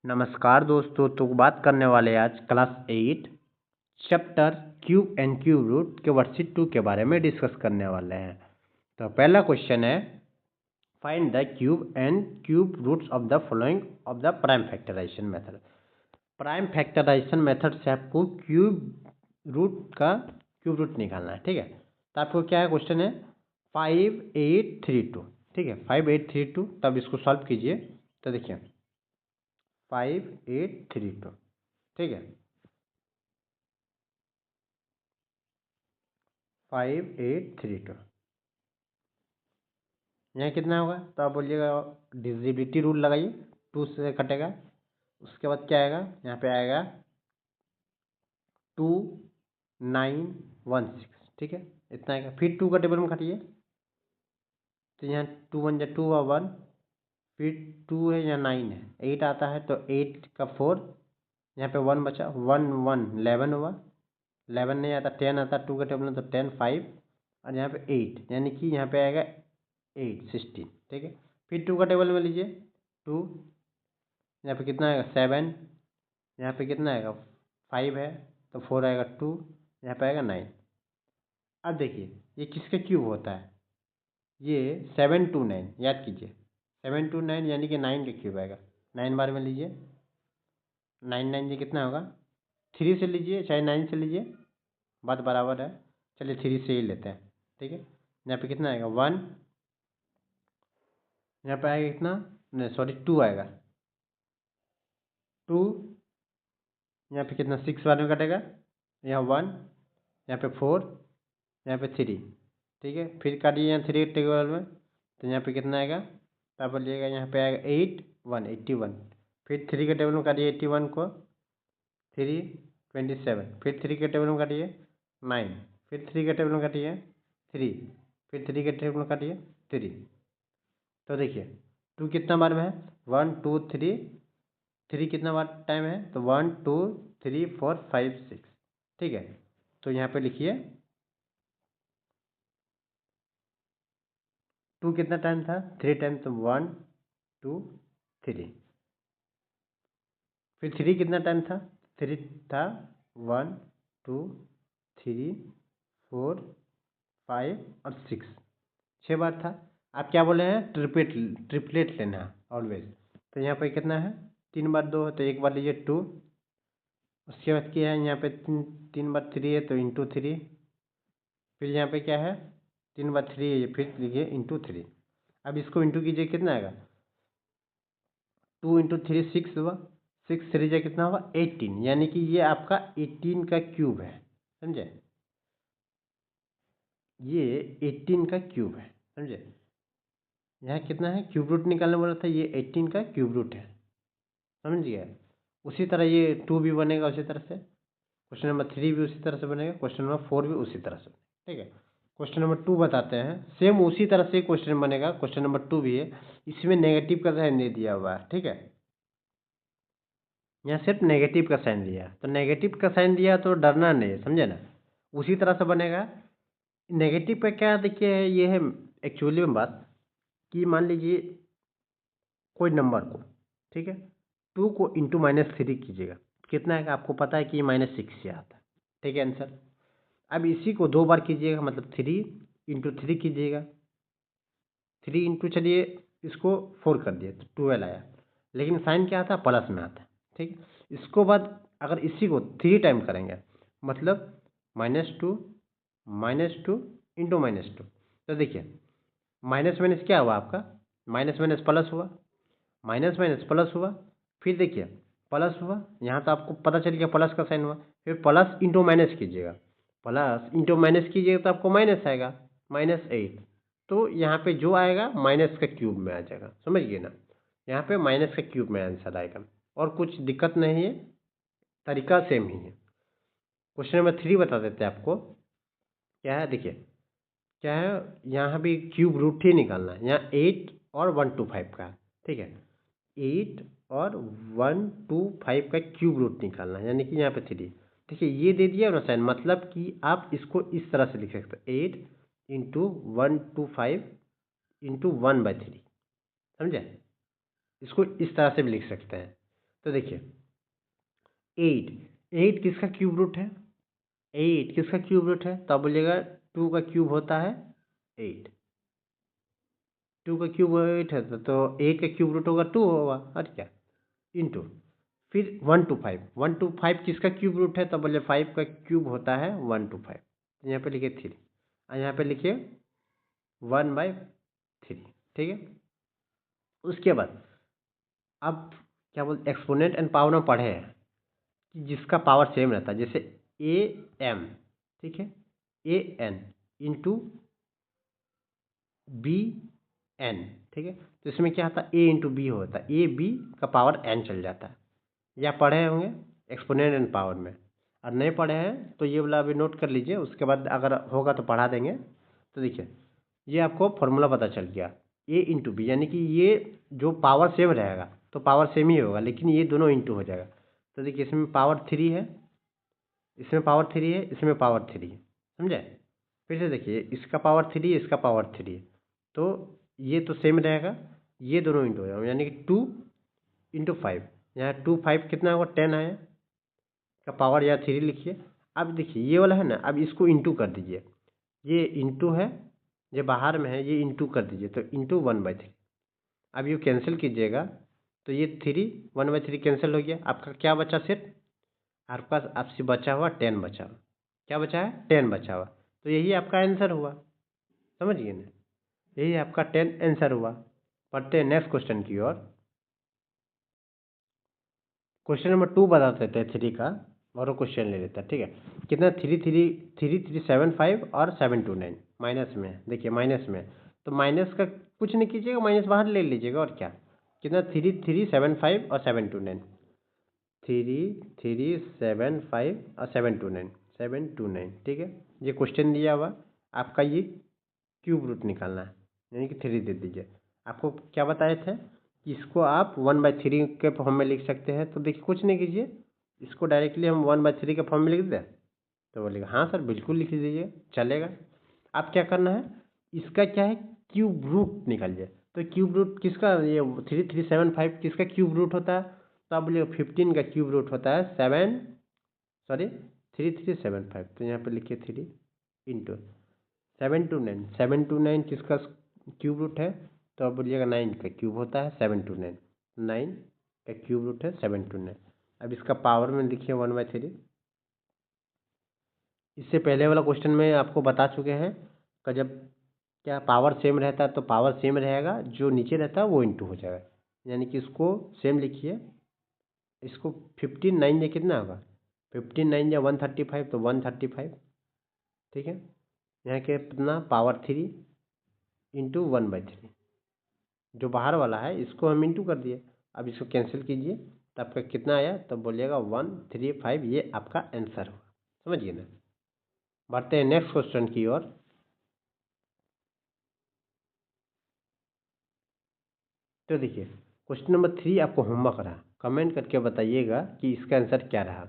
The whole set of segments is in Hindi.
नमस्कार दोस्तों, तो बात करने वाले आज class 8 chapter cube and cube root के वर्कशीट 2 के बारे में डिस्कस करने वाले हैं। तो पहला क्वेश्चन है, find the cube and cube roots of the following of the prime factorization method. Prime factorization method से आपको क्यूब रूट निकालना है। ठीक है, तो आपको क्या है, क्वेश्चन है 5832। ठीक है, 5832। तब इसको सॉल्व कीजिए। तो देखिए 5832। ठीक है, 5832 यहाँ कितना होगा, तो आप बोलिएगा डिविजिबिलिटी रूल लगाइए, 2 से कटेगा। उसके बाद क्या आएगा, यहाँ पे आएगा 2916। ठीक है, इतना आएगा। फिर 2 का टेबल में काटिए, तो यहाँ 2 1 जा 2 और 1, फिर 2 है, यहाँ 9 है, 8 आता है, तो 8 का 4, यहाँ पे 1 बचा, 1 1 11 हुआ, 11 नहीं आता, 10 आता 2 का टेबल में, तो 10 5, और यहाँ पे 8, यानी कि यहाँ पे आएगा 8 16। ठीक है, फिर 2 का टेबल में लीजिए, 2, यहाँ पे कितना आएगा 7, यहाँ पे कितना आएगा 5 है, तो 4 आएगा 2, यहाँ पे आएगा 9। अब देखिए ये किसका क्यूब होता है, ये 729, याद कीजिए 729 यानी कि 9 का क्यूब आएगा। 9 बार में लीजिए, 9 9 ये कितना होगा, 3 से लीजिए चाहे 9 से लीजिए, बात बराबर है। चलिए 3 से ही लेते हैं। ठीक है, यहाँ पे कितना आएगा 1, यहाँ पे आएगा कितना, नहीं सॉरी 2 आएगा, 2, यहाँ पे कितना 6 बार में कटेगा, यहाँ 1, यहाँ पे 4, यहाँ पे 3। ठीक है, फिर काटिए यहाँ 3 टेबल में, तो यहाँ पे कितना आएगा, तब बोलिएगा यहाँ पे आएगा 8 1 81। फिर 3 के टेबल में काटिए 81 को, 3 27, फिर 3 के टेबल में काटिए 9, फिर 3 के टेबल में काटिए 3, फिर 3 के टेबल में काटिए 3। तो देखिए 2 कितना बार में है, 1 2 3, 3 कितना बार टाइम है, तो 1 2 3 4 5 6। ठीक है, तो यहाँ पे लिखिए 2 कितना टाइम था, 3 टाइम, तो 1 2 3। फिर 3 कितना टाइम था, 3 था, 1 2 3 4 5 और 6, 6 बार था। आप क्या बोले हैं, ट्रिपलेट लेना है ऑलवेज। तो यहाँ पे कितना है, 3 बार 2 है, तो एक बार लीजिए 2, उसके बाद क्या है, यहाँ पे 3 बार 3 है, तो इंटू 3, फिर यहाँ पे क्या है 3 बार 3 है, फिर लीजिए इंटू 3। अब इसको इंटू कीजिए, कितना आएगा, 2 इंटू 3 6 हुआ, 6 3 जा कितना हुआ 18, यानी कि ये आपका 18 का क्यूब है। समझे, ये 18 का क्यूब है। समझे, यहाँ कितना है, क्यूब रूट निकालने बोला था, ये 18 का क्यूब रूट है। समझ गया। उसी तरह ये 2 भी बनेगा, उसी तरह से क्वेश्चन नंबर 3 भी उसी तरह से बनेगा, क्वेश्चन नंबर 4 भी उसी तरह से। ठीक है, क्वेश्चन नंबर 2 बताते हैं, सेम उसी तरह से क्वेश्चन बनेगा। क्वेश्चन नंबर 2 भी है, इसमें नेगेटिव का साइन दे दिया हुआ है। ठीक है, यहाँ सिर्फ नेगेटिव का साइन दिया, तो नेगेटिव का साइन दिया तो डरना नहीं है, समझे ना, उसी तरह से बनेगा। नेगेटिव का क्या, देखिए ये है एक्चुअली में बात, कि मान लीजिए कोई नंबर को, ठीक है, 2 को इंटू -3 कीजिएगा, कितना है आपको पता है कि -6 से आता है। ठीक है आंसर। अब इसी को 2 बार कीजिएगा, मतलब 3 इंटू 3 कीजिएगा, 3 इंटू, चलिए इसको 4 कर दिए तो 12 आया, लेकिन साइन क्या आता है, प्लस में आता है। ठीक, इसको बाद अगर इसी को 3 टाइम करेंगे, मतलब -2 इंटू -2, तो देखिए माइनस माइनस क्या हुआ आपका, माइनस माइनस प्लस हुआ, माइनस माइनस प्लस हुआ, फिर देखिए प्लस हुआ, यहाँ तो आपको पता चल गया प्लस का साइन हुआ, फिर प्लस इंटू माइनस कीजिएगा, प्लस इंटू माइनस कीजिएगा तो आपको माइनस आएगा, -8। तो यहाँ पे जो आएगा माइनस का क्यूब में आ जाएगा, समझ गए ना, यहाँ पे माइनस का क्यूब में आंसर आएगा, और कुछ दिक्कत नहीं है, तरीका सेम ही है। क्वेश्चन नंबर 3 बता देते हैं आपको, क्या है देखिए, क्या है, यहाँ भी क्यूब रूट ही निकालना है। यहाँ 8 और 125 का, ठीक है, 8 और 125 का क्यूब रूट निकालना है, यानी कि यहाँ पे 3। देखिए ये दे दिया ना साइन, मतलब कि आप इसको इस तरह से लिख सकते हैं, 8 इंटू 125 इंटू 1/3। समझे, इसको इस तरह से भी लिख सकते हैं। तो देखिए 8 किसका क्यूब रूट है, 8 किसका क्यूब रूट है, तो आप बोलिएगा 2 का क्यूब होता है 8, 2 का क्यूब 8 है तो 8 का क्यूब रूट होगा 2 होगा, और क्या इंटू फिर 1 to 5, 1 to 5 किसका क्यूब रूट है, तो बोले 5 का क्यूब होता है 1 to 5, यहाँ पे लिखिए 3 और यहाँ पे लिखिए 1/3, ठीक है। उसके बाद अब क्या बोलते एक्सपोनेंट एंड पावर में पढ़े हैं कि जिसका पावर सेम रहता है, जैसे AM, ठीक है, AN इंटू BN, ठीक है, तो इसमें क्या होता है A इंटू बी होता है, AB का पावर N चल जाता है, या पढ़े होंगे एक्सपोनेंट एंड पावर में, और नहीं पढ़े हैं तो ये वाला अभी नोट कर लीजिए, उसके बाद अगर होगा तो पढ़ा देंगे। तो देखिए ये आपको फॉर्मूला पता चल गया, A इंटू बी, यानी कि ये जो पावर सेम रहेगा तो पावर सेम ही होगा, लेकिन ये दोनों इंटू हो जाएगा। तो देखिए इसमें पावर 3 है, इसमें पावर 3 है, इसमें पावर 3 है, समझे। फिर से देखिए इसका पावर 3 है, इसका पावर 3 है, तो ये तो सेम रहेगा, ये दोनों इंटू हो जाएगा, यानी कि 2 इंटू 5, यहाँ 2 5 कितना होगा 10 आया का पावर, या 3 लिखिए। अब देखिए ये वाला है ना, अब इसको इंटू कर दीजिए, ये इंटू है, ये बाहर में है, ये इंटू कर दीजिए, तो इंटू 1/3। अब ये कैंसिल कीजिएगा तो ये 3 1/3 कैंसिल हो गया, आपका क्या बचा सिर्फ, आपके पास आपसे बचा हुआ 10 बचा हुआ, क्या बचा है 10 बचा हुआ, तो यही आपका आंसर हुआ, समझिए ना, यही आपका 10 आंसर हुआ। पढ़ते हैं नेक्स्ट क्वेश्चन की ओर। क्वेश्चन नंबर 2 बता देते हैं 3 का, और क्वेश्चन ले लेता है, ठीक है। कितना 3,375 और 729 माइनस में, देखिए माइनस में, तो माइनस का कुछ नहीं कीजिएगा, माइनस बाहर ले लीजिएगा, और क्या कितना 3,375 और 729, 3,375 और 729, ठीक है। ये क्वेश्चन दिया हुआ आपका, ये क्यूब रूट निकालना है, यानी कि 3 दे दीजिए। आपको क्या बताए थे कि इसको आप 1/3 के फॉर्म में लिख सकते हैं, तो देखिए कुछ नहीं कीजिए, इसको डायरेक्टली हम 1/3 के फॉर्म में लिख दें, तो बोलेगा हाँ सर बिल्कुल लिख दीजिए, चलेगा। आप क्या करना है, इसका क्या है क्यूब रूट निकालिए, तो क्यूब रूट किसका, ये 3,375 किसका क्यूब रूट होता है, तो आप बोलिए 15 का क्यूब रूट होता है 3,375, तो यहाँ पे लिखिए 3 इंटू 729 किसका क्यूब रूट है, तो आप बोलिएगा 9 का क्यूब होता है 729, 9 का क्यूब रूट है 729। अब इसका पावर में लिखिए 1/3। इससे पहले वाला क्वेश्चन में आपको बता चुके हैं कि जब क्या पावर सेम रहता है तो पावर सेम रहेगा, जो नीचे रहता है वो इंटू हो जाएगा, यानी कि इसको सेम लिखिए। इसको 15 9 या कितना होगा, 15 9 या 135, तो 135, ठीक है। यहाँ के कितना पावर 3 इंटू 1/3, जो बाहर वाला है इसको हम इंटू कर दिए। अब इसको कैंसिल कीजिए तो आपका कितना आया, तो बोलिएगा 135, ये आपका आंसर हुआ, समझिए ना। बढ़ते हैं नेक्स्ट क्वेश्चन की ओर। तो देखिए क्वेश्चन नंबर 3 आपको होमवर्क रहा, कमेंट करके बताइएगा कि इसका आंसर क्या रहा।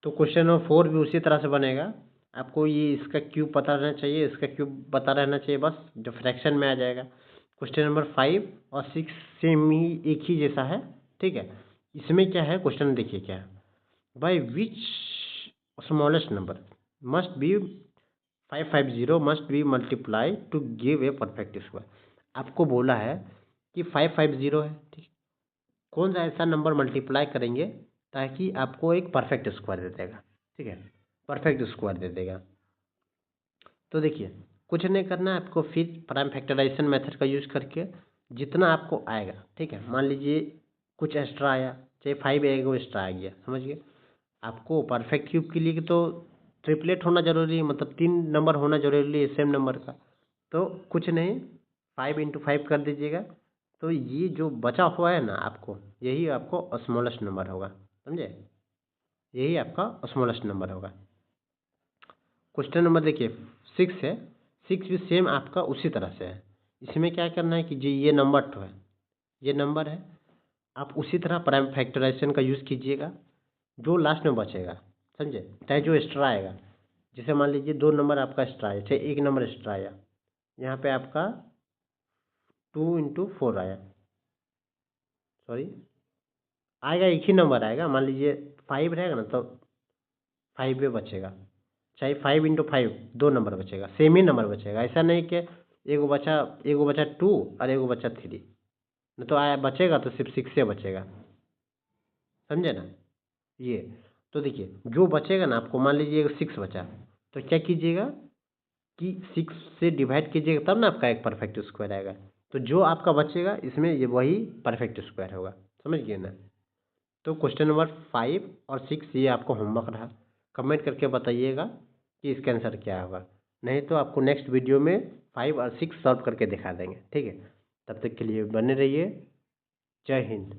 तो क्वेश्चन नंबर 4 भी उसी तरह से बनेगा, आपको ये इसका क्यूब पता रहना चाहिए, इसका क्यूब पता रहना चाहिए, बस जो फ्रैक्शन में आ जाएगा। क्वेश्चन नंबर 5 और 6 सेम ही, एक ही जैसा है, ठीक है। इसमें क्या है क्वेश्चन देखिए क्या है, by which smallest number must be 550 must be multiply two give a perfect square. आपको बोला है कि 550 है, ठीक, कौन सा ऐसा नंबर मल्टीप्लाई करेंगे ताकि आपको एक परफेक्ट स्क्वायर दे देगा, ठीक है, परफेक्ट स्क्वायर दे देगा। तो देखिए कुछ नहीं करना है आपको, फिर प्राइम फैक्टराइजेशन मेथड का यूज करके जितना आपको आएगा, ठीक है, मान लीजिए कुछ एक्स्ट्रा आया, चाहे 5 आएगा वो एक्स्ट्रा आ गया, समझिए। आपको परफेक्ट क्यूब के लिए तो ट्रिपलेट होना जरूरी है, मतलब 3 नंबर होना जरूरी है सेम नंबर का, तो कुछ नहीं 5 इंटू 5 कर दीजिएगा, तो ये जो बचा हुआ है ना आपको, यही आपको स्मॉलेस्ट नंबर होगा, समझे, यही आपका स्मॉलेस्ट नंबर होगा। क्वेश्चन नंबर देखिए 6 है, 6 भी सेम आपका उसी तरह से है। इसमें क्या करना है कि जी ये नंबर तो है, ये नंबर है, आप उसी तरह प्राइम फैक्टराइजेशन का यूज़ कीजिएगा, जो लास्ट में बचेगा, समझे, चाहे जो एक्स्ट्रा आएगा। जैसे मान लीजिए 2 नंबर आपका एक्स्ट्रा आया, चाहे 1 नंबर एक्स्ट्रा आया, यहाँ पे आपका 2 इंटू 4 आया, सॉरी आएगा, एक ही नंबर आएगा। मान लीजिए 5 रहेगा ना, तो 5 में बचेगा, चाहे 5 इंटू 5 2 नंबर बचेगा, सेम ही नंबर बचेगा। ऐसा नहीं कि एगो बचा 2 और एगो बचा 3, नहीं तो आया बचेगा तो सिर्फ 6 बचेगा, समझे ना। ये तो देखिए जो बचेगा ना, आपको मान लीजिए 6 बचा, तो क्या कीजिएगा कि 6 से डिवाइड कीजिएगा, तब ना आपका एक परफेक्ट स्क्वायर आएगा। तो जो आपका बचेगा इसमें ये वही परफेक्ट स्क्वायर होगा, समझ गए ना। तो क्वेश्चन नंबर 5 और 6 ये आपको होमवर्क रहा। कमेंट करके बताइएगा कि इसका आंसर क्या होगा, नहीं तो आपको नेक्स्ट वीडियो में 5 और 6 सॉल्व करके दिखा देंगे, ठीक है। तब तक के लिए बने रहिए। जय हिंद।